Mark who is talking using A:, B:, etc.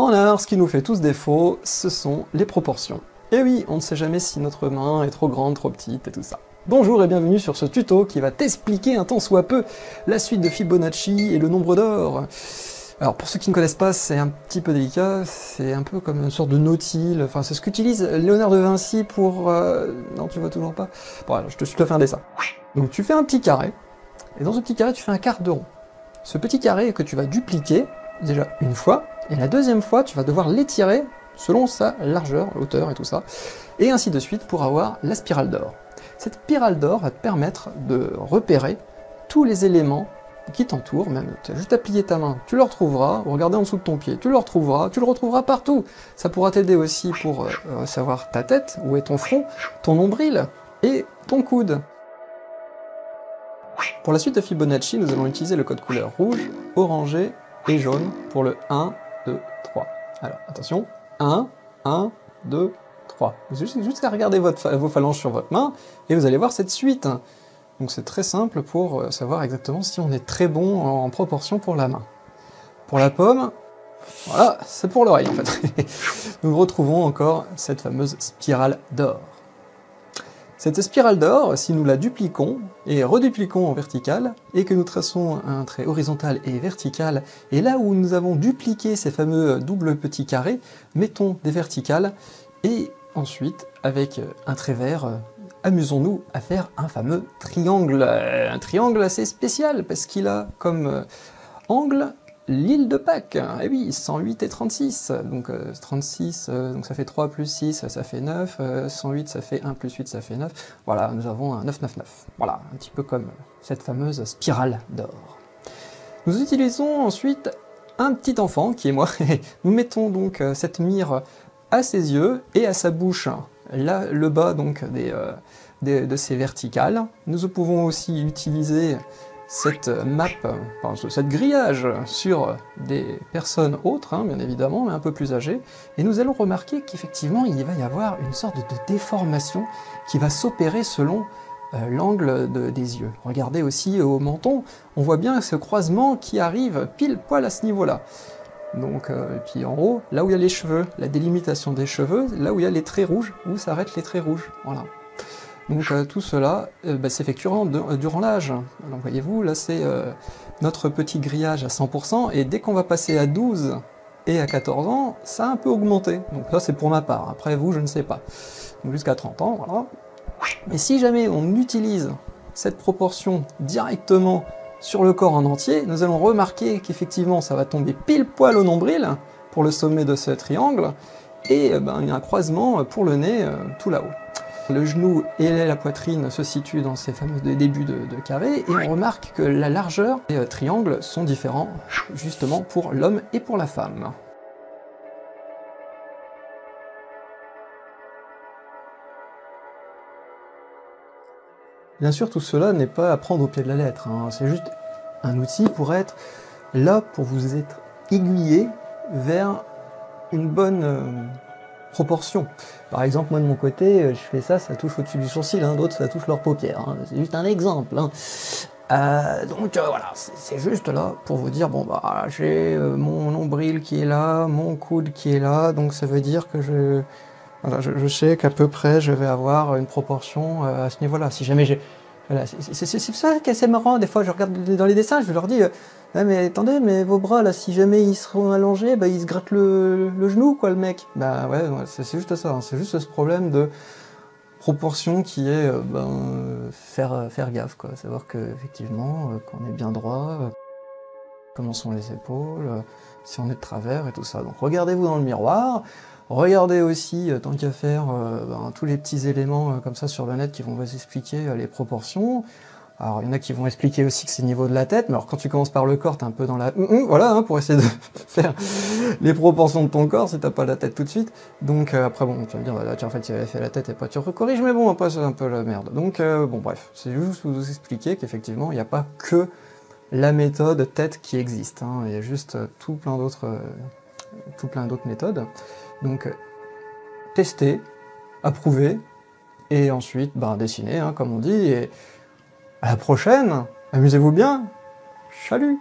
A: En art, ce qui nous fait tous défaut, ce sont les proportions. Et oui, on ne sait jamais si notre main est trop grande, trop petite et tout ça. Bonjour et bienvenue sur ce tuto qui va t'expliquer un tant soit peu la suite de Fibonacci et le nombre d'or. Alors pour ceux qui ne connaissent pas, c'est un petit peu délicat, c'est un peu comme une sorte de nautile, enfin c'est ce qu'utilise Léonard de Vinci pour... Non, tu vois toujours pas? Bon alors, je te fais un dessin. Donc tu fais un petit carré, et dans ce petit carré tu fais un quart de rond. Ce petit carré que tu vas dupliquer, déjà une fois, et la deuxième fois tu vas devoir l'étirer selon sa largeur, hauteur et tout ça, et ainsi de suite pour avoir la spirale d'or. Cette spirale d'or va te permettre de repérer tous les éléments qui t'entourent, même tu as juste à plier ta main, tu le retrouveras, ou regarder en dessous de ton pied, tu le retrouveras partout. Ça pourra t'aider aussi pour savoir ta tête, où est ton front, ton nombril et ton coude. Pour la suite de Fibonacci, nous allons utiliser le code couleur rouge, orangé et jaune pour le 1, 2, 3. Alors attention, 1, 2, 3. Vous avez juste à regarder vos phalanges sur votre main et vous allez voir cette suite. Donc c'est très simple pour savoir exactement si on est très bon en proportion pour la main. Pour la pomme, voilà, c'est pour l'oreille en fait. Nous retrouvons encore cette fameuse spirale d'or. Cette spirale d'or, si nous la dupliquons et redupliquons en verticale, et que nous traçons un trait horizontal et vertical, et là où nous avons dupliqué ces fameux doubles petits carrés, mettons des verticales, et ensuite, avec un trait vert, amusons-nous à faire un fameux triangle. Un triangle assez spécial, parce qu'il a comme angle l'île de Pâques. Et oui, 108 et 36. Donc 36, donc ça fait 3 plus 6, ça fait 9. 108, ça fait 1 plus 8, ça fait 9. Voilà, nous avons un 999. Voilà, un petit peu comme cette fameuse spirale d'or. Nous utilisons ensuite un petit enfant, qui est moi. Nous mettons donc cette mire à ses yeux et à sa bouche. Là, le bas donc de ces verticales. Nous pouvons aussi utiliser cette map, enfin, cette grillage sur des personnes autres, hein, bien évidemment, mais un peu plus âgées, et nous allons remarquer qu'effectivement il va y avoir une sorte de déformation qui va s'opérer selon l'angle des yeux. Regardez aussi au menton, on voit bien ce croisement qui arrive pile poil à ce niveau-là. Donc, et puis en haut, là où il y a les cheveux, la délimitation des cheveux, là où il y a les traits rouges, où s'arrêtent les traits rouges, voilà. Donc tout cela s'effectue durant l'âge. Donc voyez-vous, là c'est notre petit grillage à 100%, et dès qu'on va passer à 12 et à 14 ans, ça a un peu augmenté. Donc ça c'est pour ma part, après vous je ne sais pas. Donc jusqu'à 30 ans, voilà. Mais si jamais on utilise cette proportion directement sur le corps en entier, nous allons remarquer qu'effectivement ça va tomber pile poil au nombril, pour le sommet de ce triangle, et il y a un croisement pour le nez tout là-haut. Le genou et la poitrine se situent dans ces fameux débuts de carré, et on remarque que la largeur des triangles sont différents, justement pour l'homme et pour la femme. Bien sûr, tout cela n'est pas à prendre au pied de la lettre, hein. C'est juste un outil pour être là, pour vous être aiguillé vers une bonne proportion. Par exemple, moi de mon côté, je fais ça, ça touche au-dessus du sourcil, hein, d'autres ça touche leurs paupières, hein. C'est juste un exemple. Hein. Donc voilà, c'est juste là pour vous dire, bon bah j'ai mon nombril qui est là, mon coude qui est là, donc ça veut dire que voilà, je sais qu'à peu près je vais avoir une proportion à ce niveau-là. Si jamais j'ai... Voilà, c'est ça qui est assez marrant, des fois je regarde dans les dessins, je leur dis ah, mais attendez, mais vos bras là, si jamais ils seront allongés, bah ils se grattent le genou quoi le mec. Bah ouais, c'est juste ça, hein. C'est juste ce problème de proportion qui est faire gaffe quoi, savoir que effectivement qu'on est bien droit, comment sont les épaules, si on est de travers et tout ça. Donc regardez-vous dans le miroir. Regardez aussi, tant qu'à faire, tous les petits éléments comme ça sur le net qui vont vous expliquer les proportions. Alors il y en a qui vont expliquer aussi que c'est le niveau de la tête, mais alors quand tu commences par le corps, t'es un peu dans la... voilà, hein, pour essayer de faire les proportions de ton corps, si t'as pas la tête tout de suite. Donc après bon, tu vas me dire, là, en fait tu avais fait la tête et pas tu recorriges, mais bon, après c'est un peu la merde. Donc bon bref, c'est juste pour vous expliquer qu'effectivement, il n'y a pas que la méthode tête qui existe, hein. Il y a juste tout plein d'autres méthodes. Donc, tester, approuver, et ensuite, dessiner, hein, comme on dit, et à la prochaine, amusez-vous bien, salut!